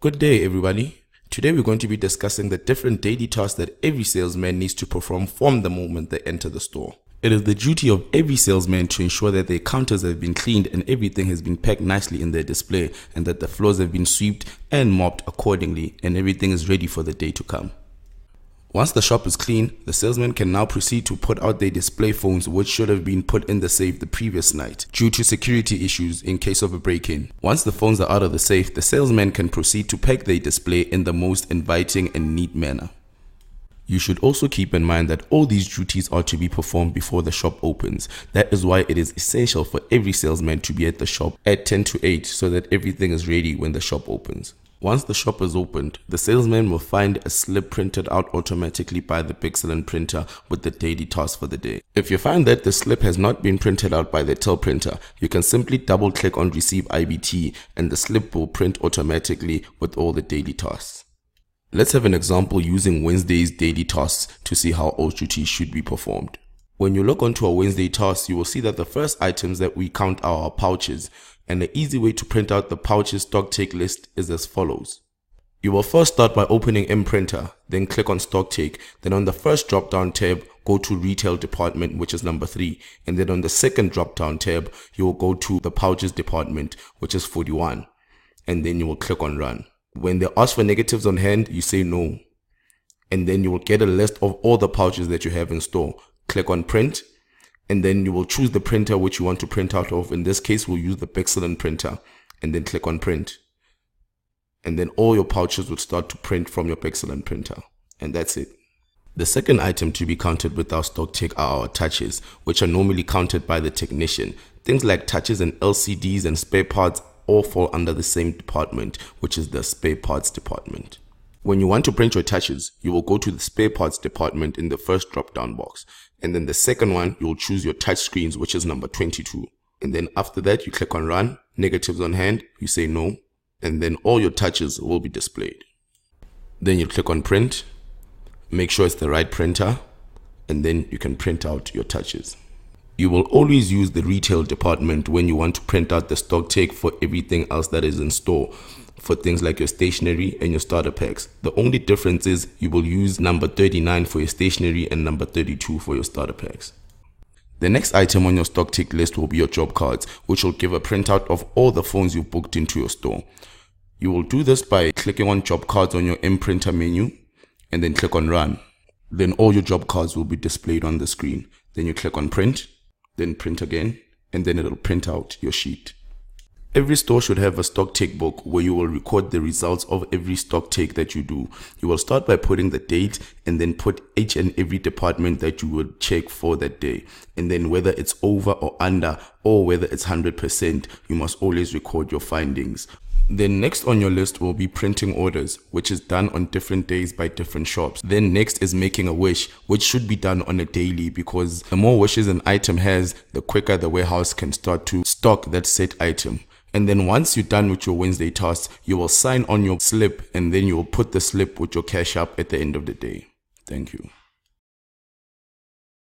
Good day, everybody. Today we're going to be discussing the different daily tasks that every salesman needs to perform from the moment they enter the store. It is the duty of every salesman to ensure that their counters have been cleaned and everything has been packed nicely in their display, and that the floors have been swept and mopped accordingly, and everything is ready for the day to come. Once the shop is clean, the salesman can now proceed to put out their display phones, which should have been put in the safe the previous night due to security issues in case of a break-in. Once the phones are out of the safe, the salesman can proceed to pack their display in the most inviting and neat manner. You should also keep in mind that all these duties are to be performed before the shop opens. That is why it is essential for every salesman to be at the shop at 10 to 8 so that everything is ready when the shop opens. Once the shop is opened, the salesman will find a slip printed out automatically by the Pixelon printer with the daily task for the day. If you find that the slip has not been printed out by the till printer, you can simply double click on Receive IBT and the slip will print automatically with all the daily tasks. Let's have an example using Wednesday's daily tasks to see how all duties should be performed. When you log onto our Wednesday tasks, you will see that the first items that we count are our pouches, and the easy way to print out the pouches stock take list is as follows. You will first start by opening Imprinter, then click on stock take, then on the first drop down tab go to retail department, which is number 3, and then on the second drop down tab you will go to the pouches department, which is 41, and then you will click on run. When they ask for negatives on hand, you say no, and then you will get a list of all the pouches that you have in store. Click on print, and then you will choose the printer which you want to print out of. In this case, we'll use the Pixelon printer, and then click on print. And then all your pouches will start to print from your Pixelon printer. And that's it. The second item to be counted with our stock take are our touches, which are normally counted by the technician. Things like touches and LCDs and spare parts all fall under the same department, which is the spare parts department. When you want to print your touches, you will go to the spare parts department in the first drop down box. And then the second one, you'll choose your touch screens, which is number 22. And then after that, you click on run, negatives on hand, you say no, and then all your touches will be displayed. Then you click on print, make sure it's the right printer, and then you can print out your touches. You will always use the retail department when you want to print out the stock take for everything else that is in store, for things like your stationery and your starter packs. The only difference is you will use number 39 for your stationery and number 32 for your starter packs. The next item on your stock take list will be your job cards, which will give a printout of all the phones you've booked into your store. You will do this by clicking on job cards on your Imprinter menu and then click on run. Then all your job cards will be displayed on the screen. Then you click on print, then print again, and then it'll print out your sheet. Every store should have a stock take book where you will record the results of every stock take that you do. You will start by putting the date and then put each and every department that you would check for that day. And then whether it's over or under or whether it's 100%, you must always record your findings. Then next on your list will be printing orders, which is done on different days by different shops. Then next is making a wish, which should be done on a daily, because the more wishes an item has, the quicker the warehouse can start to stock that set item. And then once you're done with your Wednesday tasks, you will sign on your slip, and then you will put the slip with your cash up at the end of the day. Thank you.